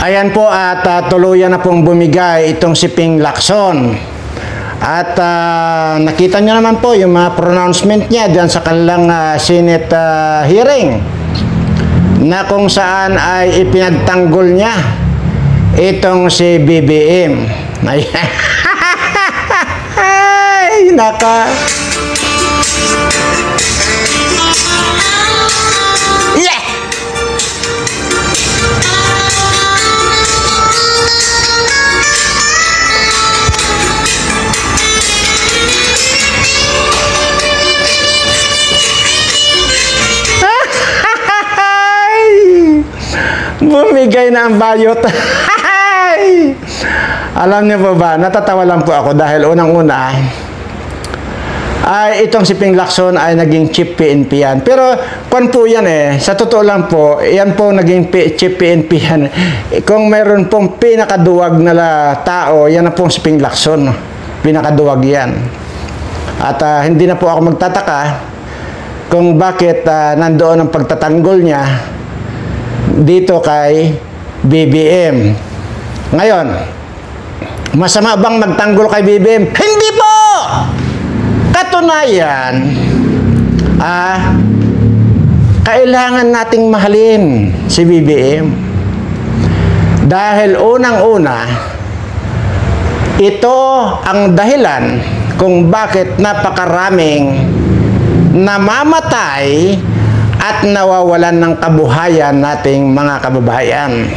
Ayan po at tuluyan na pong bumigay itong si Ping Lacson. At nakita nyo naman po yung mga pronouncement niya dyan sa kanilang Senate hearing na kung saan ay ipinagtanggol niya itong si BBM. Ay, naka... Yeah! Bumigay na ang bayot. Alam niyo po ba, natatawa lang po ako dahil unang-una ay itong si Ping Lacson ay naging chief PNP yan. Pero kung po yan sa totoo lang po, yan po naging chief PNP yan. Kung mayroon pong pinakaduwag na tao, yan na pong si Ping Lacson. Pinakaduwag yan. At hindi na po ako magtataka kung bakit nandoon ang pagtatanggol niya dito kay BBM. Ngayon, masama bang magtanggol kay BBM? Hindi po! Katunayan, kailangan nating mahalin si BBM. Dahil unang-una, ito ang dahilan kung bakit napakaraming namamatay at nawawalan ng kabuhayan nating mga kababayan.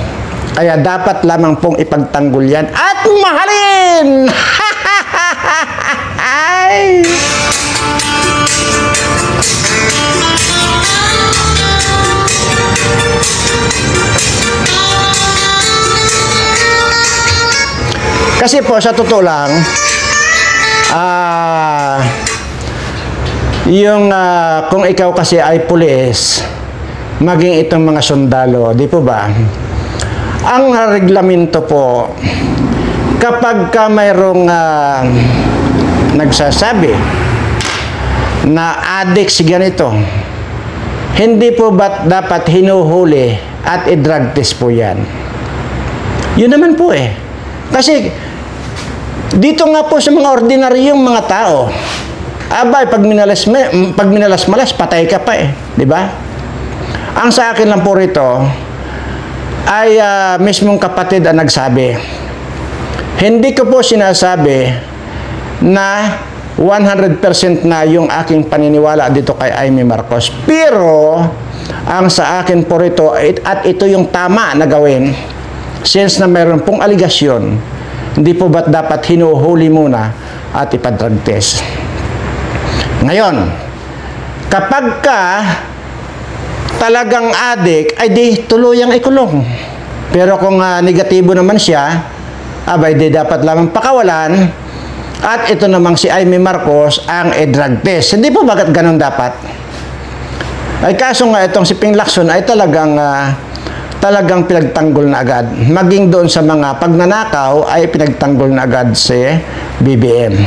Kaya dapat lamang pong ipagtanggol yan at mahalin! Kasi po, sa totoo lang, kung ikaw kasi ay pulis, maging itong mga sundalo, di po ba? Ang reglamento po, kapag ka mayroong nagsasabi na addict si ganito, hindi po ba dapat hinuhuli at i-drug test po yan? Yun naman po Kasi dito nga po sa mga ordinaryong mga tao, abay, pag minalas-malas, patay ka pa di ba? Ang sa akin lang po rito ay mismong kapatid ang nagsabi. Hindi ko po sinasabi na 100% na yung aking paniniwala dito kay Amy Marcos. Pero, ang sa akin po rito, at ito yung tama na gawin, since na mayroon pong aligasyon, hindi po ba't dapat hinuhuli muna at ipadrag test? Ngayon, kapag ka talagang addict, ay di tuluyang ikulong. Pero kung negatibo naman siya, abay di dapat lamang pakawalan at ito namang si Amy Marcos ang i-drug test. Hindi po bakit ganun dapat? Ay kaso nga itong si Ping Lacson ay talagang pinagtanggol na agad. Maging doon sa mga pagnanakaw ay pinagtanggol na agad si BBM.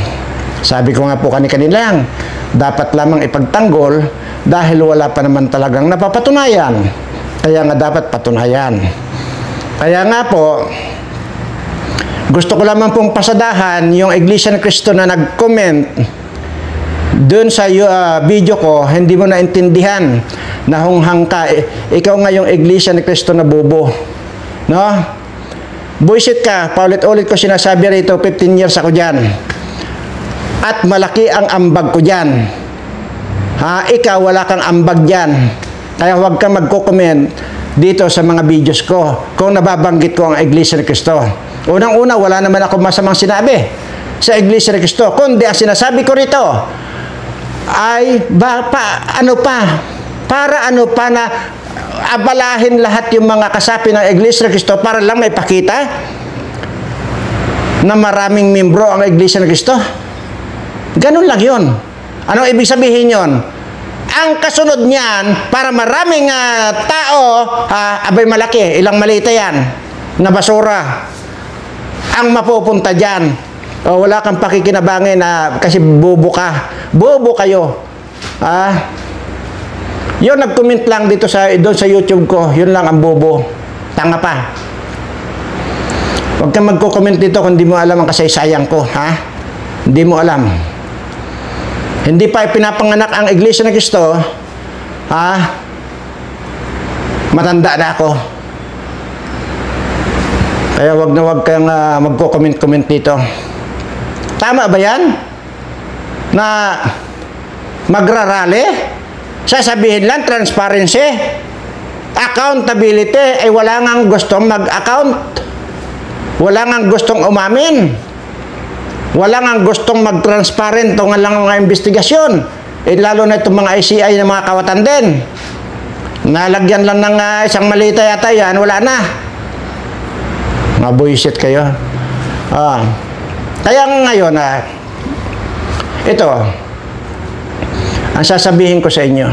Sabi ko nga po kanina lang, dapat lamang ipagtanggol dahil wala pa naman talagang napapatunayan. Kaya nga dapat patunayan. Kaya nga po, gusto ko lamang pong pasadahan yung Iglesia ni Cristo na nag-comment doon sa video ko, hindi mo naintindihan na hunghang ka. Ikaw nga yung Iglesia ni Cristo na bobo. No? Buisit ka, paulit-ulit ko sinasabi rito, 15 years ako dyan. At malaki ang ambag ko dyan. Ikaw, wala kang ambag dyan. Kaya huwag kang magko-comment dito sa mga videos ko kung nababanggit ko ang Iglesia ni Cristo. Unang-una, wala naman ako masamang sinabi sa Iglesia ni Cristo. Kundi ang sinasabi ko rito ay para na abalahin lahat yung mga kasapi ng Iglesia ni Cristo para lang may pakita na maraming membro ang Iglesia ni Cristo. Ganun lang yun. Anong ibig sabihin yun? Ang kasunod niyan, para maraming tao, abay malaki, ilang malita yan, na basura, ang mapupunta dyan. Wala kang pakikinabangin kasi bobo ka. Bobo kayo. Yun, nag-comment lang dito doon sa YouTube ko, yun lang ang bobo. Tanga pa. Huwag kang magko-comment dito kung hindi mo alam ang kasaysayan ko, ha? Hindi mo alam. Hindi pa ipinapanganak ang Iglesia ni Cristo, ha? Matanda na ako. Kaya wag na wag kang magko-comment-comment dito. Tama ba yan? Na magrarally? Sasabihin lang, transparency, accountability, ay wala ngang gustong mag-account. Wala ngang gustong umamin. Wala ngang gustong mag-transparent o nga lang mga investigasyon. Lalo na itong mga ICI na mga kawatan din. Nalagyan lang ng isang malita yata yan, wala na. Mabuisit kayo. Kaya ngayon, ito, ang sasabihin ko sa inyo,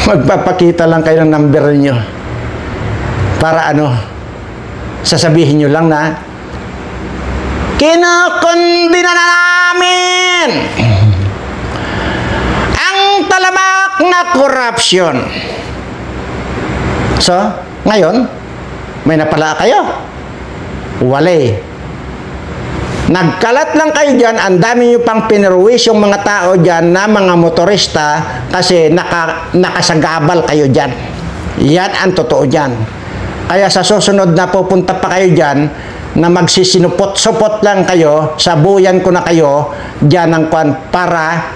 magpapakita lang kayo ng number niyo para sasabihin nyo lang na kinukundina na namin ang talamak na corruption. So, ngayon, may napala kayo. Wale. Nagkalat lang kayo dyan, ang dami nyo pang pinirwish yung mga tao dyan na mga motorista kasi nakasagabal kayo dyan. Yan ang totoo dyan. Kaya sa susunod na pupunta pa kayo dyan, na magsisinupot-supot lang kayo, sabuyan ko na kayo dyan ang kwan para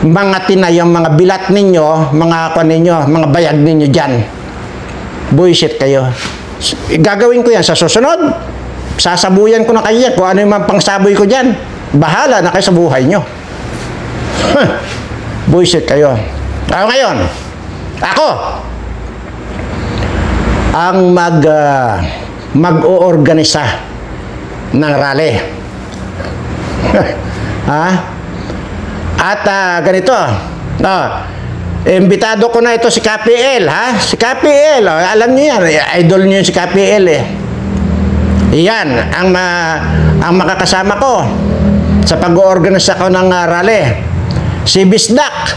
mga tinay yung mga bilat ninyo, mga kwan ninyo, mga bayag ninyo dyan. Buisit kayo. Gagawin ko yan sa susunod. Sasabuyan ko na kayo yan. Kung ano yung pangsaboy ko dyan, bahala na kayo sa buhay nyo. Buisit kayo. Ngayon, ako ang mag-oorganisa ng rally. At ganito, imbitado ko na ito si KPL, ha? Si KPL, alam niyo yan, idol niyo si KPL eh. Yan ang makakasama ko sa pag-oorganisa ko ng rally. Si Bisdak,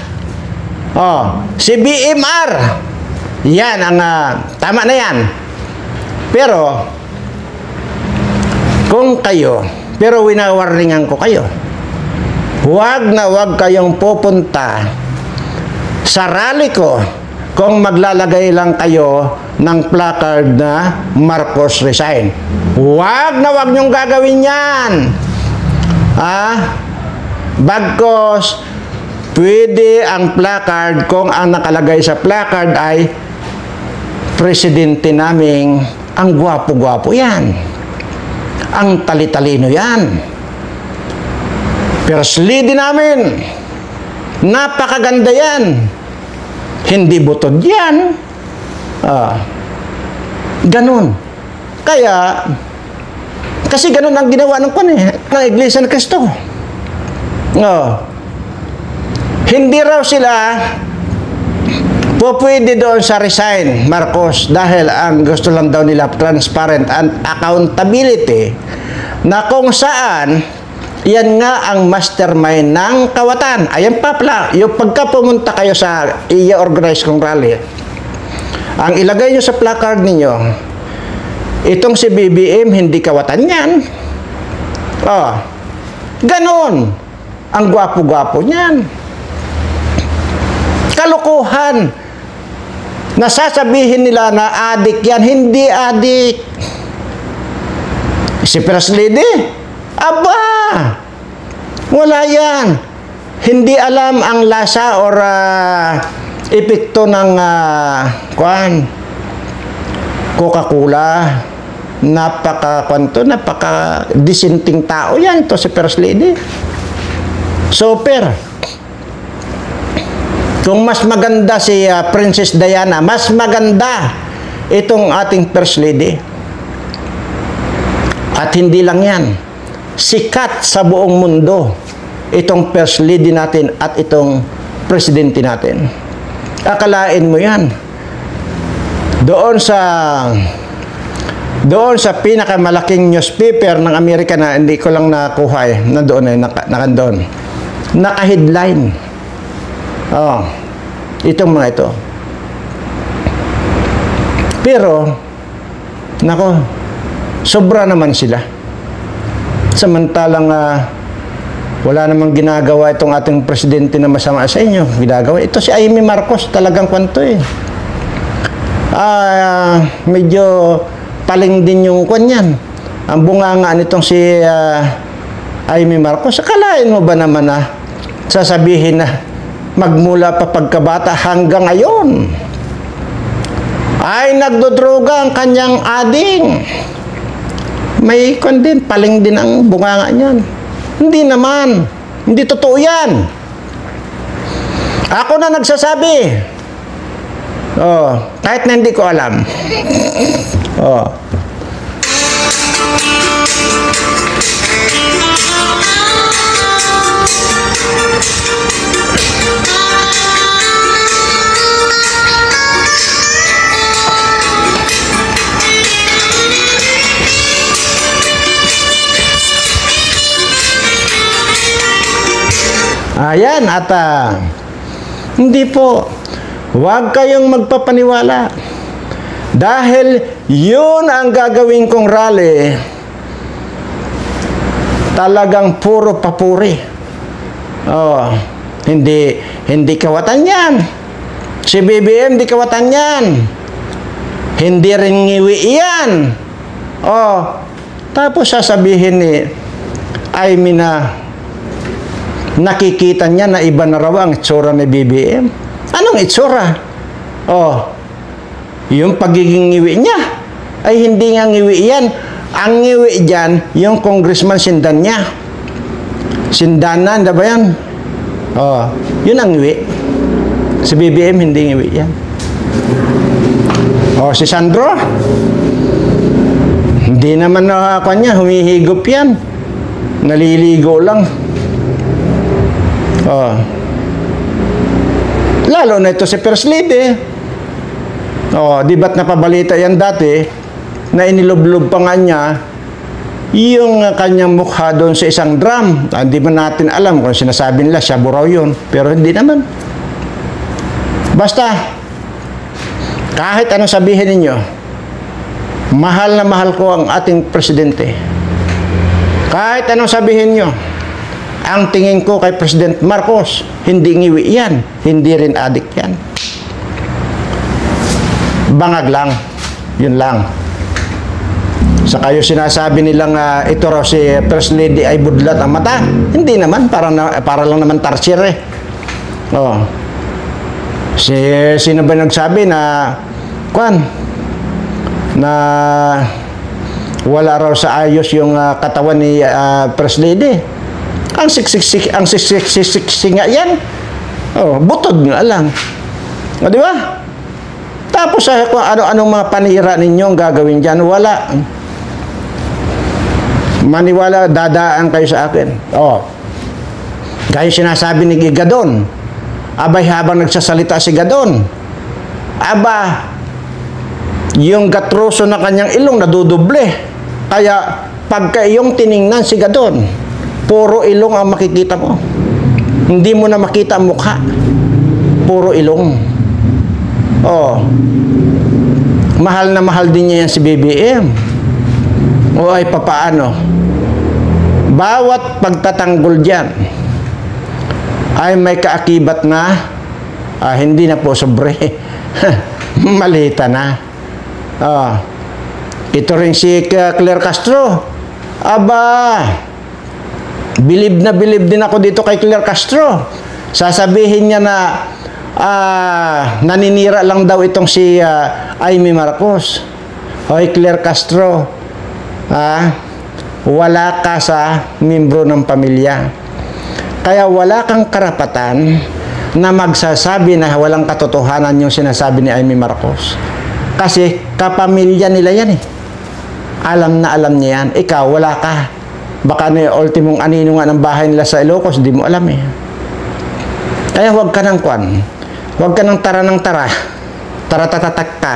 si BMR, yan ang tama na yan. Pero kung kayo, pero winawarningan ko kayo, huwag na huwag kayong pupunta sa rally ko kung maglalagay lang kayo ng placard na Marcos resign. Huwag na huwag niyong gagawin yan. Bagkos, pwede ang placard kung ang nakalagay sa placard ay presidente naming ang gwapo-gwapo yan. Ang tali-talino yan. First lady namin, napakaganda yan. Hindi butod yan. Ganun. Kaya, kasi ganun ang ginawa ng Iglesia ni Cristo. Hindi raw sila pwede doon sa resign, Marcos, dahil ang gusto lang daw nila transparent and accountability na kung saan yan nga ang mastermind ng kawatan. Ayan pa pala, yung pagka pumunta kayo sa i-organize kong rally, ang ilagay nyo sa placard ninyo, itong si BBM, hindi kawatan yan. Ganon. Ang gwapo-gwapo niyan. Kalukuhan. Nasasabihin nila na adik yan, hindi adik. Si First Lady, aba, wala yan. Hindi alam ang lasa or epekto ng Coca-Cola. Napaka-disinting tao yan to si First Lady. Super. Kung mas maganda si Princess Diana, mas maganda itong ating First Lady. At hindi lang yan. Sikat sa buong mundo itong First Lady natin at itong Presidente natin. Akalain mo yan. Doon sa pinakamalaking newspaper ng Amerika na hindi ko lang nakuha nandoon nakandoon. Naka-headline. Itong mga ito. Pero, nako, sobra naman sila. Samantalang wala namang ginagawa itong ating presidente na masama sa inyo. Ginagawa. Ito si Amy Marcos, talagang kwanto eh. Medyo paling din yung kanyan. Ang bunganga nitong si Amy Marcos. Akalain mo ba naman sasabihin na magmula pa pagkabata hanggang ngayon ay nagdodroga ang kanyang ading. May din, paling din ang bunganga niyan. Hindi naman. Hindi totoo yan. Ako na nagsasabi. Kahit na hindi ko alam. Ayan, at hindi po, huwag kayong magpapaniwala. Dahil yun ang gagawin kong rally, talagang puro papuri. Hindi kawatan yan. Si BBM, hindi kawatan yan. Hindi rin ngiwi yan. Tapos sasabihin ni Amy na nakikita niya na iba na raw ang itsura ni BBM. Anong itsura? Yung pagiging ngiwi niya ay hindi nga ngiwi yan. Ang ngiwi dyan, yung Congressman Sindan niya. Sindanan, ba yan? Yun ang ngiwi. Si BBM, hindi ngiwi yan. Si Sandro, hindi naman kanya, humihigop yan. Naliligo lang. Lalo na ito si First Lady. Di ba't napabalita yan dati na inilublob pa nga niya yung kanyang mukha doon sa isang drum. Hindi man natin alam kung sinasabi nila siya buraw yun. Pero hindi naman. Basta, kahit anong sabihin ninyo, mahal na mahal ko ang ating presidente. Kahit anong sabihin nyo, ang tingin ko kay President Marcos, hindi ngiwi yan, hindi rin adik yan. Bangag lang, yun lang. Sa kayo sinasabi nilang ito raw si First Lady ay budlat ang mata, hindi naman, para lang naman tarsier eh. Sino ba nagsabi na wala raw sa ayos yung katawan ni First Lady? Ang siksik nga yan. Butod nga lang. Di ba? Tapos kung ano-anong mga panira ninyo ang gagawin dyan, wala. Maniwala, dadaan kayo sa akin. Gaya sinasabi ni Gadon. Abay, habang nagsasalita si Gadon, yung gatroso na kanyang ilong naduduble. Kaya pagka iyong tiningnan si Gadon, puro ilong ang makikita mo. Hindi mo na makita ang mukha. Puro ilong. Mahal na mahal din niya yan si BBM. Ay papaano? Bawat pagtatanggol dyan ay may kaakibat na hindi na po sobre. Malita na. Ito rin si Claire Castro. Bilib na bilib din ako dito kay Claire Castro. Sasabihin niya na naninira lang daw itong si Amy Marcos. Hoy Claire Castro, wala ka sa membro ng pamilya. Kaya wala kang karapatan na magsasabi na walang katotohanan yung sinasabi ni Amy Marcos. Kasi kapamilya nila yan eh. Alam na alam niya yan. Ikaw, wala ka. Baka ultimong anino nga ng bahay nila sa Ilocos, di mo alam eh. Kaya huwag ka ng huwag ka ng tara ng tara. Tara-tatatak ka.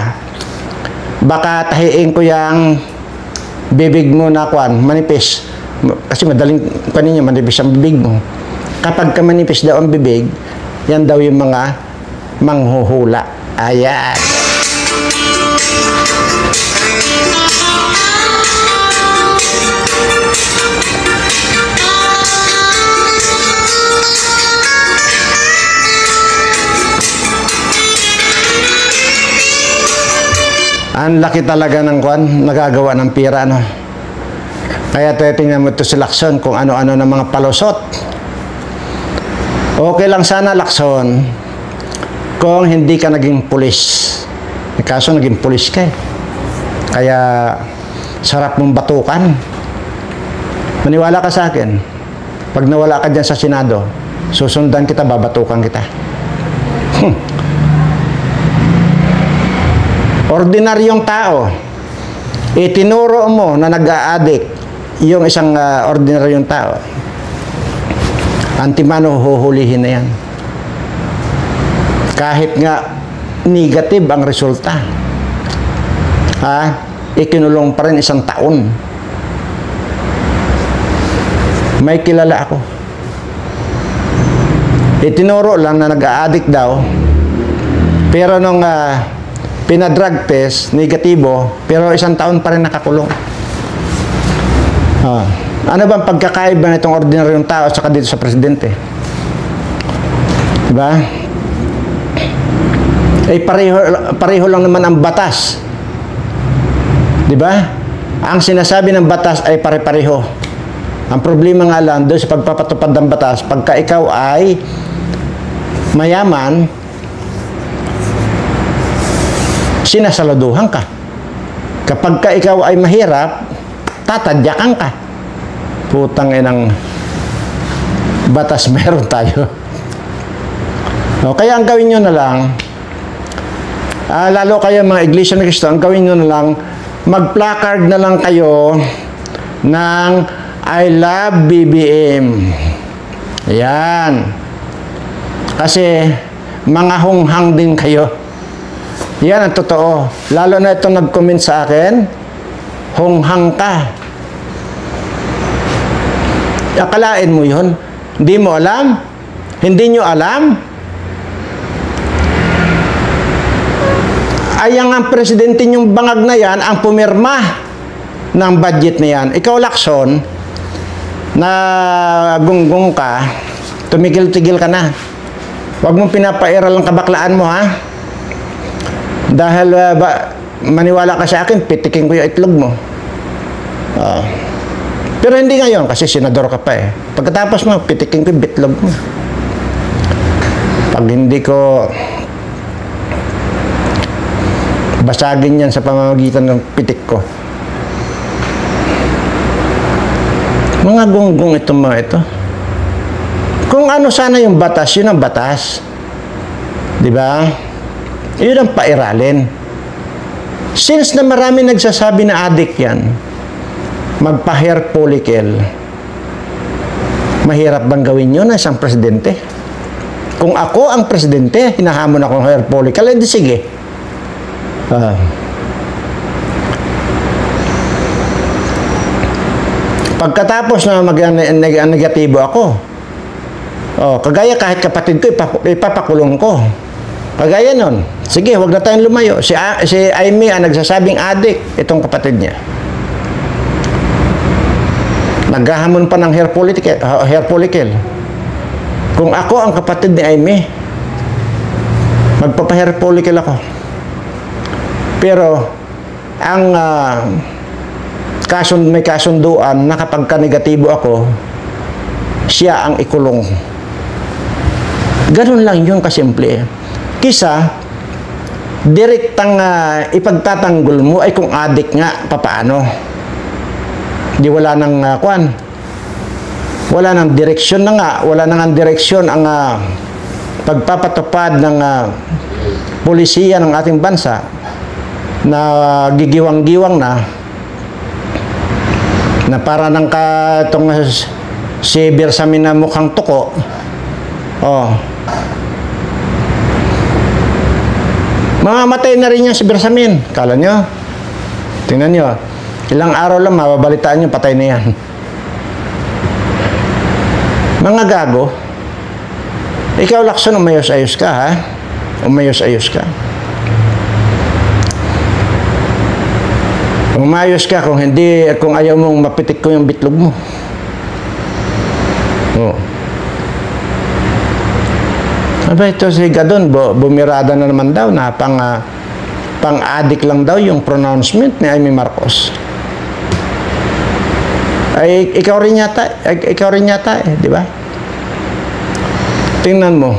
Baka tahiin ko yung bibig mo na manipis. Kasi madaling ninyo, manipis ang bibig mo. Kapag ka manipis daw ang bibig, yan daw yung mga manghuhula. Ayan. Ang laki talaga ng nagagawa ng pira, no? Kaya tingnan mo ito si Lacson kung ano-ano ng mga palusot. Okay lang sana, Lacson, kung hindi ka naging pulis. Kaso naging pulis ka eh. Kaya sarap mong batukan. Maniwala ka sa akin. Pag nawala ka dyan sa Senado, susundan kita, babatukan kita. Ordinaryong tao, itinuro mo na nag-a-addict yung isang ordinaryong tao, antimano huhulihin na yan. Kahit nga negative ang resulta, ikinulong pa rin 1 taon. May kilala ako. Itinuro lang na nag-a-addict daw, pero nung pinadrug test, negatibo, pero 1 taon pa rin nakakulong. Ano bang pagkakaiba nitong ordinaryong tao at saka dito sa presidente? Diba? Pareho lang naman ang batas. Diba? Ang sinasabi ng batas ay pare-pareho. Ang problema nga lang doon sa pagpapatupad ng batas, pagka ikaw ay mayaman, sinasaluduhan ka. Kapag ka ikaw ay mahirap, tatadyakan ka. Putang inang batas meron tayo. Kaya ang gawin nyo na lang, lalo kayo mga Iglesia ni Cristo, ang gawin nyo na lang, mag-placard na lang kayo ng I love BBM. Ayan. Kasi mga hunghang din kayo. Yan ang totoo. Lalo na itong nag-comment sa akin, hunghang ka. Akalain mo yun? Hindi mo alam? Hindi nyo alam? Ay ang presidente nyong bangag na yan, ang pumirma ng budget na yan. Ikaw, Lacson, na gunggong ka, tumigil-tigil ka na. Huwag mong pinapairal ang kabaklaan mo, ha? Dahil maniwala ka sa akin, pitikin ko yung itlog mo. Pero hindi ngayon, kasi senador ka pa eh. Pagkatapos mo, pitikin ko yung bitlog mo. Pag hindi ko basagin yan sa pamamagitan ng pitik ko. Mga gunggong itong mga ito. Kung ano sana yung batas, yun ang batas. Diba? Yun ang pairalin. Since na marami nagsasabi na addict yan, magpa-hair follicle, mahirap bang gawin yun na isang presidente? Kung ako ang presidente, hinahamon akong hair follicle, edi sige. Pagkatapos na negatibo ako, kagaya kahit kapatid ko, ipapakulong ko. Kagaya nun, sige, huwag na tayong lumayo. Si Amy ang nagsasabing addict, itong kapatid niya. Naghahamon pa ng hair follicle. Kung ako ang kapatid ni Amy, magpapa-hair follicle ako. Pero, ang may kasunduan na kapag ka-negatibo ako, siya ang ikulong. Ganun lang yun kasimple. Kisa, direktang ipagtatanggol mo ay kung addict nga, papaano? Di wala nang wala nang direksyon na nga, wala nang direksyon ang pagpapatupad ng polisiya ng ating bansa na gigiwang-giwang na para nang itong si Bersamin na mukhang tuko. Mamamatay na rin yan si Bersamin. Kala nyo? Tingnan nyo. Ilang araw lang, mababalitaan nyo, patay na yan. Mga gago. Ikaw, Lacson, umayos-ayos ka, ha? Umayos-ayos ka. Umayos ka kung hindi, kung ayaw mong mapitik ko yung bitlog mo. Aba, ito si Gadon, bumirada na naman daw na pang pang-adik lang daw yung pronouncement ni Amy Marcos. Ay, ikaw rin yata di ba? Tingnan mo.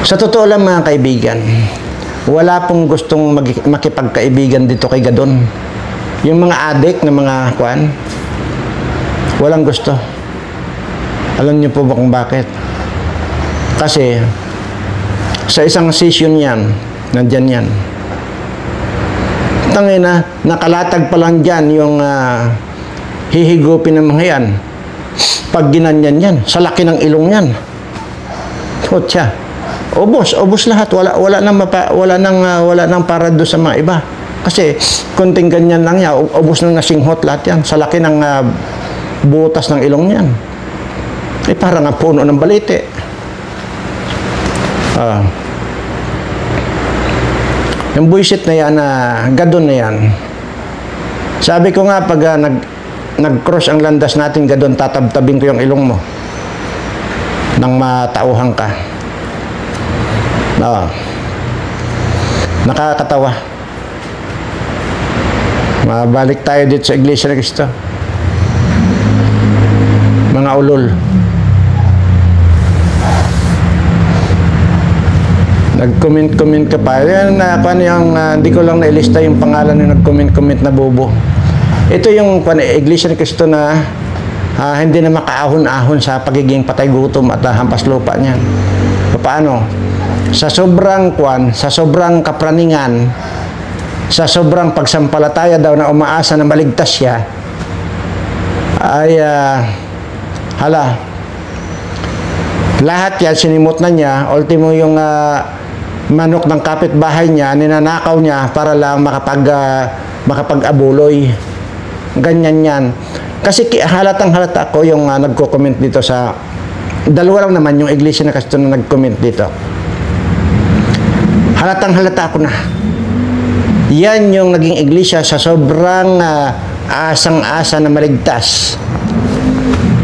Sa totoo lang mga kaibigan, wala pong gustong makipagkaibigan dito kay Gadon. Yung mga adik na mga kuan, walang gusto. Alam niyo po ba kung bakit? Kasi sa isang session yan, nandyan yan. Tangina, nakalatag pa lang dyan yung hihigupin ng mga yan. Pag ginanyan yan, sa laki ng ilong yan. Kotsa. Ubos lahat. Wala nang para doon sa mga iba. Kasi konting ganyan lang yan, ubos nang nasinghot lahat yan. Sa laki ng butas ng ilong yan. Eh parang nga puno ng balite. Yung buisit na yan, Gadon na yan. Sabi ko nga, pag nag-cross ang landas natin, Gadon, tatabtabin ko yung ilong mo. Nang matauhan ka. Nakakatawa. Mabalik tayo dito sa Iglesia ni Cristo. Mga ulol. Nag-comment ka pa. Yan, paano yung, hindi ko lang nailista yung pangalan ng nag-comment na bobo. Ito yung Iglesia ni Cristo na hindi na makaahon-ahon sa pagiging patay gutom at hampas lupa niya. Paano? Sa sobrang sa sobrang kapraningan, sa sobrang pagsampalataya daw na umaasa na maligtas siya, ay lahat yan sinimot na niya. Ultimo yung manok ng kapitbahay niya, ninanakaw niya para lang makapag-abuloy. Ganyan yan. Kasi halatang-halata ko yung nagko-comment dito sa dalawa lang naman yung Iglesia ni Cristo na nag-comment dito. Halatang-halata ko na. Yan yung naging iglesia sa sobrang asang-asa na maligtas.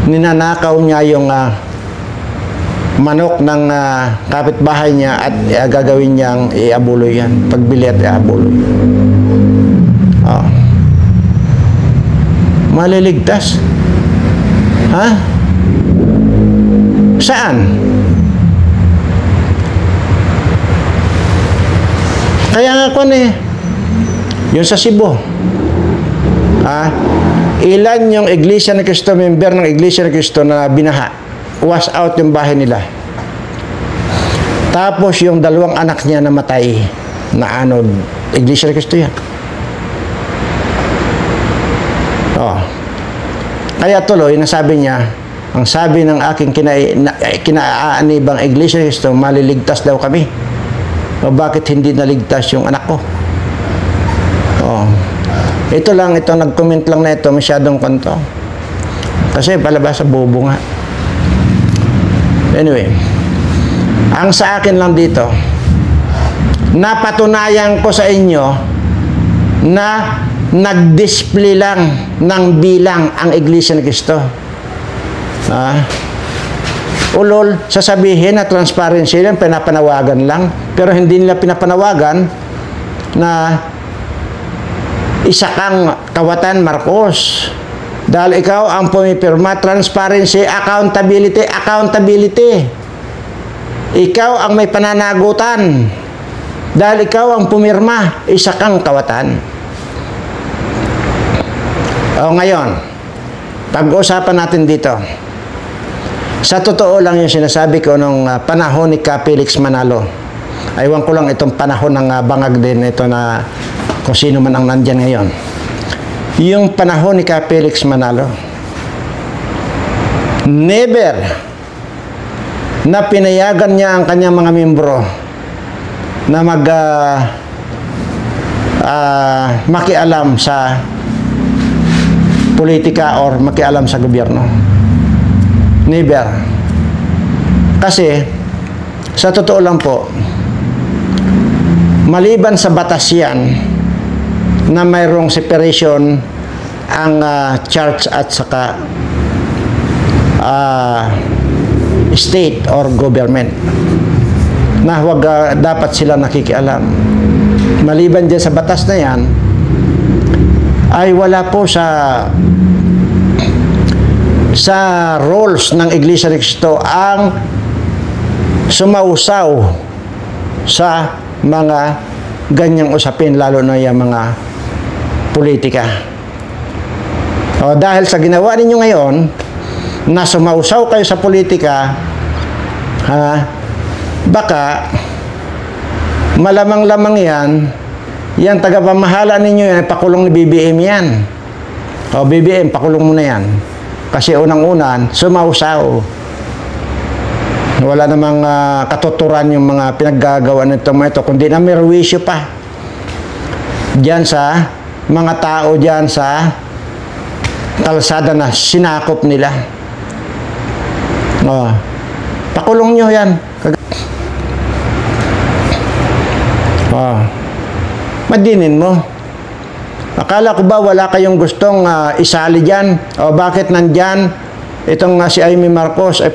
Ninanakaw niya yung manok ng kapitbahay niya at gagawin niyang iabuloy yan. Pagbili at iabuloy. Maliligtas. Ha? Saan? Kaya nga ko yung sa Cebu. Ilan yung Iglesia ni Cristo, member ng Iglesia ni Cristo na binaha? Was out yung bahay nila. Tapos yung dalawang anak niya namatay na anod. Iglesia ni Cristo yan. Kaya tuloy, nasabi niya, ang sabi ng aking kinaaanibang Iglesia ni Cristo, maliligtas daw kami. O bakit hindi naligtas yung anak ko? Ito nag-comment lang na ito, masyadong kanto. Kasi palabas sa bobo nga. Anyway, ang sa akin lang dito, napatunayan ko sa inyo na nag-display lang ng bilang ang Iglesia ni Cristo. Ulol, sasabihin na transparency lang, pinapanawagan lang, pero hindi nila pinapanawagan na isa kang kawatan Marcos. Dahil ikaw ang pumipirma, transparency, accountability. Ikaw ang may pananagutan. Dahil ikaw ang pumirma, isa kang kawatan. Ngayon, pag-usapan natin dito. Sa totoo lang yung sinasabi ko nung panahon ni Felix Manalo. Aywan ko lang itong panahon ng bangag din ito na kung sino man ang nandyan ngayon. Yung panahon ni Felix Manalo, never na pinayagan niya ang kanyang mga membro na makialam sa politika or makialam sa gobyerno. Never. Kasi sa totoo lang po, maliban sa batas yan na mayroong separation ang church at saka state or government. na huwag dapat sila nakikialam. Maliban dyan sa batas na yan, ay wala po sa roles ng Iglesia ni Cristo ang sumausaw sa mga ganyang usapin, lalo na yung mga politika. O, dahil sa ginawa ninyo ngayon, na sumausaw kayo sa politika, baka malamang-lamang yan tagapamahala ninyo yan, pakulong ni BBM yan. O, BBM, pakulong mo na yan. Kasi unang-unan, sumausaw. Wala namang katuturan yung mga pinaggagawa nito mga ito, kundi na merwisyo pa diyan sa mga tao diyan sa kalsada na sinakop nila. Oh, pakulong nyo yan. Oh, madinin mo. Akala ko ba wala kayong gustong isali dyan? O bakit nandyan? Itong si Amy Marcos ay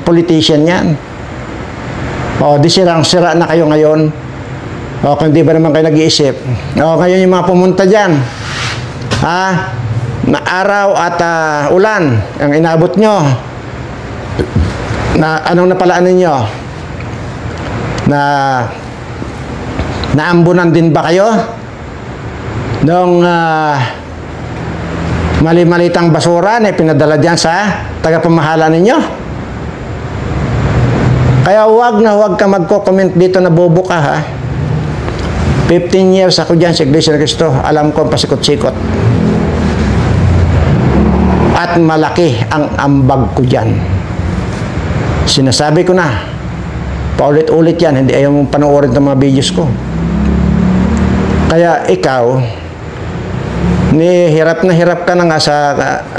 politician yan. O di sirang-sira na kayo ngayon. O kung di ba naman kayo nag-iisip. O ngayon yung mga pumunta dyan. Na araw at ulan ang inabot nyo. Na anong napalaan ninyo? Na naambunan din ba kayo? Nung mali-malitang basura na pinadala dyan sa tagapamahala ninyo. Kaya huwag ka magko-comment dito na bobo ka, ha? 15 years ako dyan sa Iglesia ni Cristo. Alam ko ang pasikot-sikot. At malaki ang ambag ko dyan. Sinasabi ko na, paulit-ulit yan, hindi ayaw mong panoorin ng mga videos ko. Kaya ikaw, hirap na hirap ka na nga sa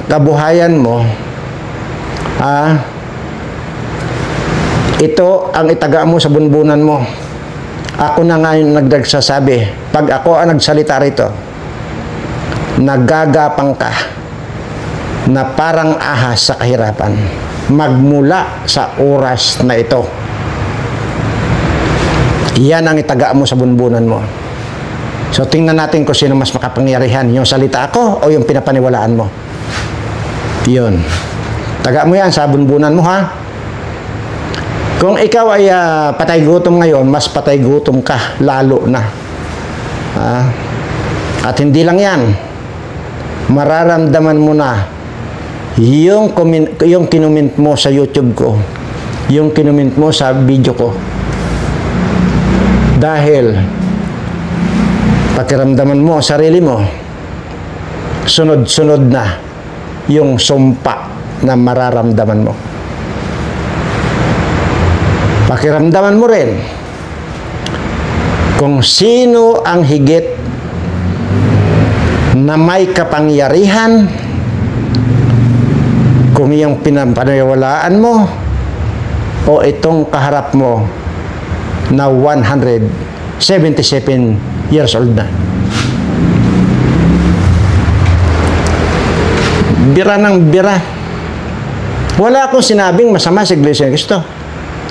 kabuhayan mo, ito ang itaga mo sa bunbunan mo. Ako na nga yung nagsasabi, pag ako ang nagsalita rito, naggagapang ka na parang ahas sa kahirapan magmula sa oras na ito. Yan ang itaga mo sa bunbunan mo. So, tingnan natin kung sino mas makapangyarihan, yung salita ko o yung pinapaniwalaan mo. Yun. Taga mo yan sa bunbunan mo, ha? Kung ikaw ay patay gutom ngayon, mas patay gutom ka, lalo na. At hindi lang yan. Mararamdaman mo na yung kinumint mo sa YouTube ko, yung kinumint mo sa video ko. Dahil pakiramdaman mo sarili mo, sunod-sunod na yung sumpa na mararamdaman mo. Pakiramdaman mo rin kung sino ang higit na may kapangyarihan, kung yung pinapaniwalaan mo o itong kaharap mo na 177 years old na. Bira ng bira. Wala akong sinabing masama sa Iglesia ni Cristo.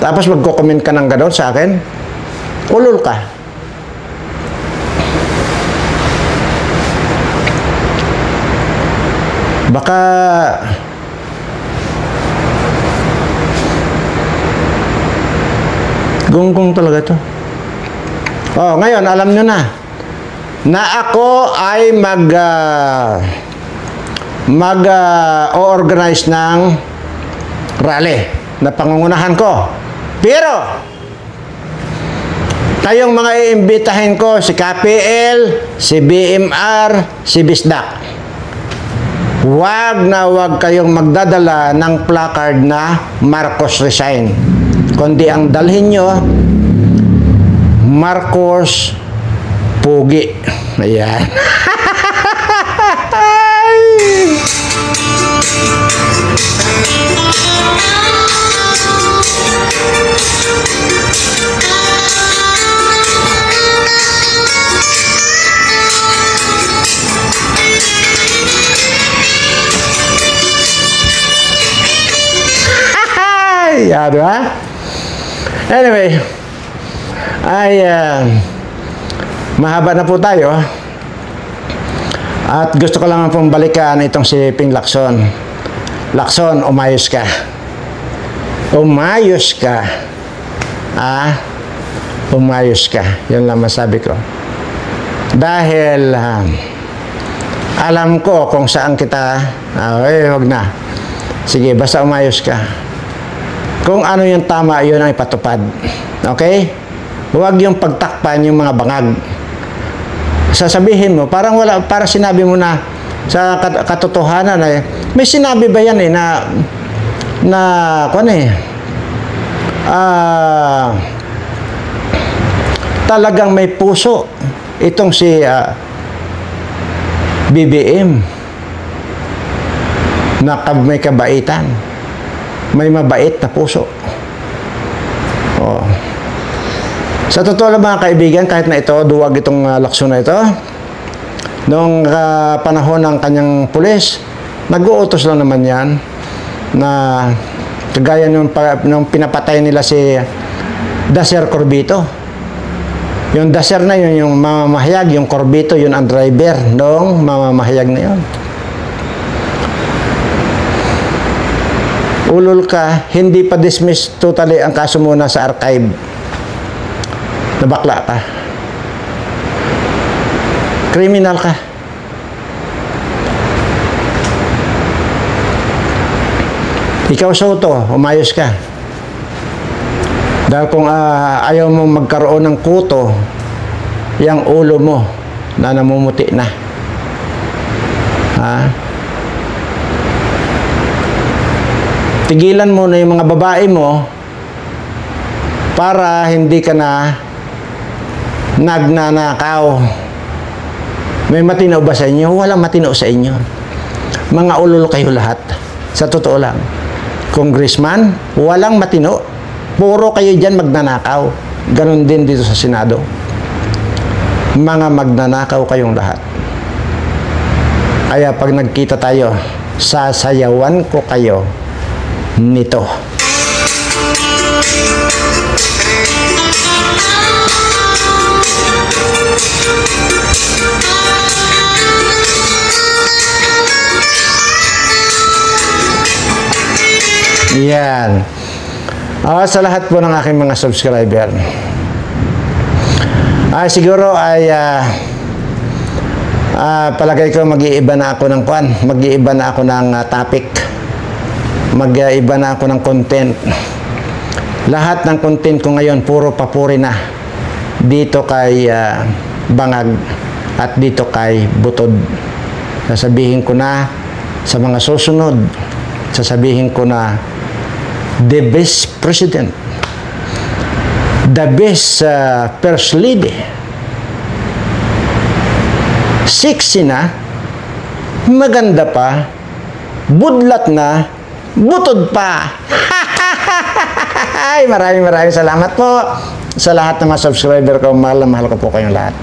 Tapos magko-comment ka ng gano'n sa akin, ulol ka. Baka gunggong talaga to. Oh, ngayon alam nyo na ako ay organize ng rally na pangungunahan ko. Pero kayong mga iimbitahin ko, si KPL, si BMR, si BISDAC, wag kayong magdadala ng placard na Marcos resign. Kundi ang dalhin nyo, Marcos Pugi. Ayan. Yan, ha? Anyway, mahaba na po tayo. At gusto ko lang pong balikan itong si Ping Lacson. Lacson, umayos ka. Umayos ka. Umayos ka. Yun lang masabi ko. Dahil alam ko kung saan kita, wag na. Sige, basta umayos ka. Kung ano yung tama, yun ang ipatupad. Okay? Huwag yung pagtakpan yung mga bangag. Sasabihin mo, parang sinabi mo na sa katotohanan may sinabi ba yan talagang may puso itong si BBM na may kabaitan, may mabait na puso. Sa totoo lang mga kaibigan, kahit na ito, duwag itong Lacson na ito, noong panahon ng kanyang pulis, nag-uutos lang naman yan na kagaya nung pinapatay nila si Dacer Corbito. Yung Dacer na yun, yung mamamahayag, yung Corbito, yun ang driver noong mamamahayag na yun. Ulol ka, hindi pa dismiss totally ang kaso muna sa archive. Nabakla ka. Criminal ka. Ikaw, Soto, umayos ka. Dahil kung ayaw mo magkaroon ng kuto, yung ulo mo na namumuti na. Tigilan mo na yung mga babae mo para hindi ka na nagnanakaw. May matino ba sa inyo? Walang matino sa inyo. Mga ulol kayo lahat. Sa totoo lang. Congressman, walang matino. Puro kayo dyan magnanakaw. Ganon din dito sa Senado. Mga magnanakaw kayong lahat. Kaya pag nagkita tayo, sasayawan ko kayo nito. Yan. Sa lahat po ng aking mga subscriber. Siguro ay palagay ko mag-iiba na ako ng mag-iiba na ako ng topic. Mag-iiba na ako ng content. Lahat ng content ko ngayon puro papuri na dito kay Bangag at dito kay Butod. Sasabihin ko na sa mga susunod, sasabihin ko na the best president, the best first lady, sexy na, maganda pa, budlat na, butod pa. Maraming salamat po sa lahat ng mga subscriber ko. Mahal na mahal ko po kayong lahat.